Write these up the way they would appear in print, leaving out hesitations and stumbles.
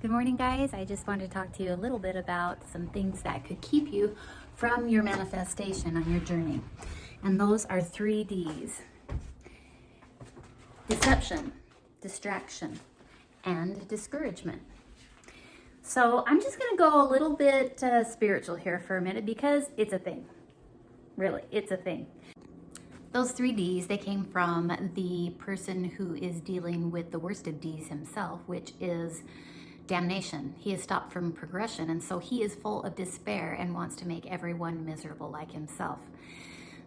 Good morning, guys. I just wanted to talk to you a little bit about some things that could keep you from your manifestation on your journey. And those are 3Ds: deception, distraction, and discouragement. So I'm just going to go a little bit spiritual here for a minute because it's a thing. Really, it's a thing. Those 3Ds, they came from the person who is dealing with the worst of Ds himself, which is damnation. He has stopped from progression, and so he is full of despair and wants to make everyone miserable like himself.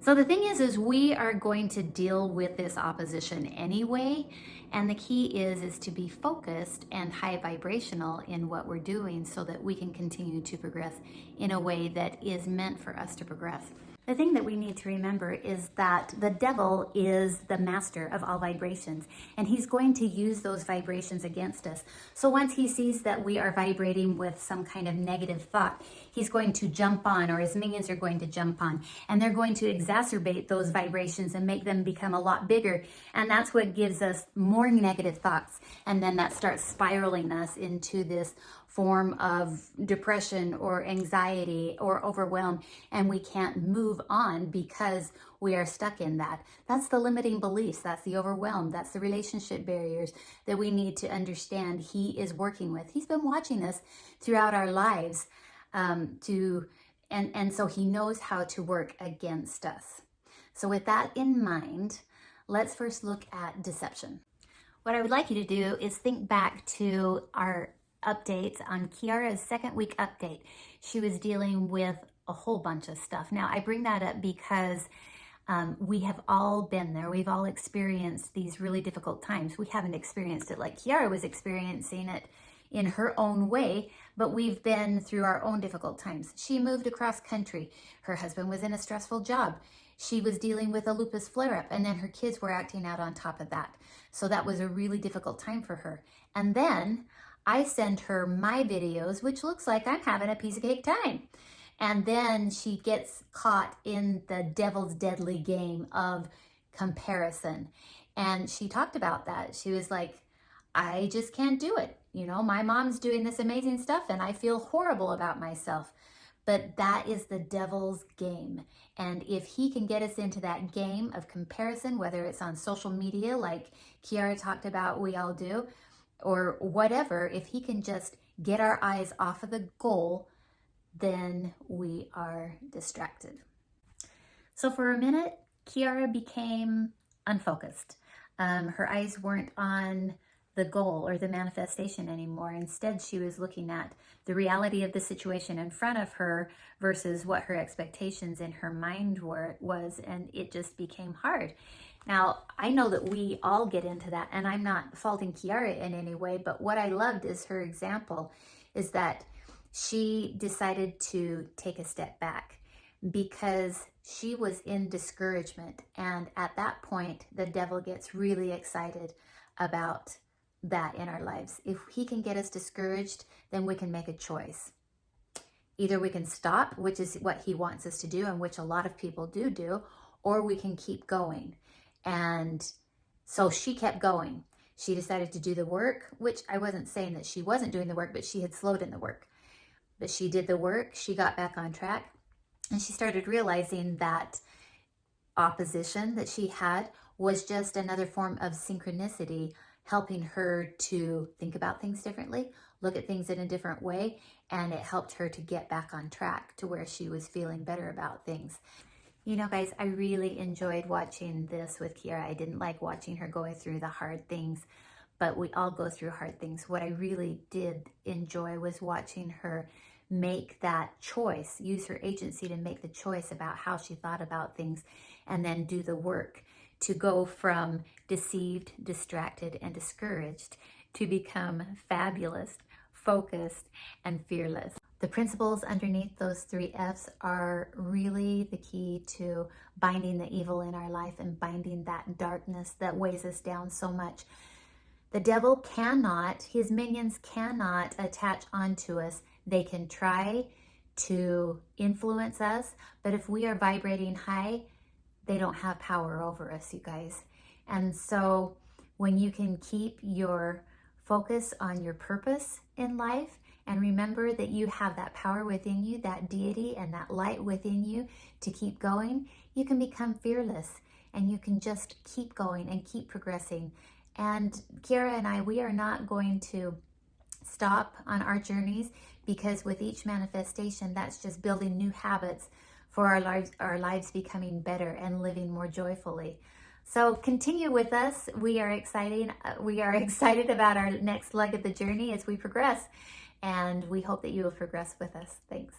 So the thing is we are going to deal with this opposition anyway, and the key is to be focused and high vibrational in what we're doing so that we can continue to progress in a way that is meant for us to progress. The thing that we need to remember is that the devil is the master of all vibrations, and he's going to use those vibrations against us. So once he sees that we are vibrating with some kind of negative thought, he's going to jump on, or his minions are going to jump on, and they're going to exacerbate those vibrations and make them become a lot bigger. And that's what gives us more negative thoughts. And then that starts spiraling us into this form of depression or anxiety or overwhelm, and we can't move on because we are stuck in that. That's the limiting beliefs, that's the overwhelm, that's the relationship barriers that we need to understand he is working with. He's been watching us throughout our lives, and so he knows how to work against us. So with that in mind, let's first look at deception. What I would like you to do is think back to our updates on Kiara's second week update. She was dealing with a whole bunch of stuff. Now, I bring that up because we have all been there. We've all experienced these really difficult times. We haven't experienced it like Kiara was experiencing it in her own way, but we've been through our own difficult times. She moved across country. Her husband was in a stressful job. She was dealing with a lupus flare-up, and then her kids were acting out on top of that. So that was a really difficult time for her. And then I send her my videos, which looks like I'm having a piece of cake time. And then she gets caught in the devil's deadly game of comparison. And she talked about that. She was like, I just can't do it. You know, my mom's doing this amazing stuff and I feel horrible about myself. But that is the devil's game. And if he can get us into that game of comparison, whether it's on social media like Kiara talked about, we all do, or whatever, if he can just get our eyes off of the goal, then we are distracted. So for a minute, Kiara became unfocused. Her eyes weren't on the goal or the manifestation anymore. Instead, she was looking at the reality of the situation in front of her versus what her expectations in her mind was, and it just became hard. Now, I know that we all get into that, and I'm not faulting Kiara in any way, but what I loved is her example is that she decided to take a step back because she was in discouragement. And at that point, the devil gets really excited about that in our lives. If he can get us discouraged, then we can make a choice. Either we can stop, which is what he wants us to do, and which a lot of people do, or we can keep going. And so she kept going. She decided to do the work, which I wasn't saying that she wasn't doing the work, but she had slowed in the work. But she did the work, she got back on track, and she started realizing that opposition that she had was just another form of synchronicity, helping her to think about things differently, look at things in a different way, and it helped her to get back on track to where she was feeling better about things. You know, guys, I really enjoyed watching this with Kiara. I didn't like watching her going through the hard things, but we all go through hard things. What I really did enjoy was watching her make that choice, use her agency to make the choice about how she thought about things, and then do the work to go from deceived, distracted, and discouraged to become fabulous, focused, and fearless. The principles underneath those 3Fs are really the key to binding the evil in our life and binding that darkness that weighs us down so much. The devil cannot, his minions cannot attach onto us. They can try to influence us, but if we are vibrating high, they don't have power over us, you guys. And so when you can keep your Focus on your purpose in life, and remember that you have that power within you, that deity and that light within you to keep going. You can become fearless, and you can just keep going and keep progressing. And Kiara and I, we are not going to stop on our journeys, because with each manifestation, that's just building new habits for our lives becoming better and living more joyfully. So continue with us. We are excited about our next leg of the journey as we progress, and we hope that you will progress with us. Thanks.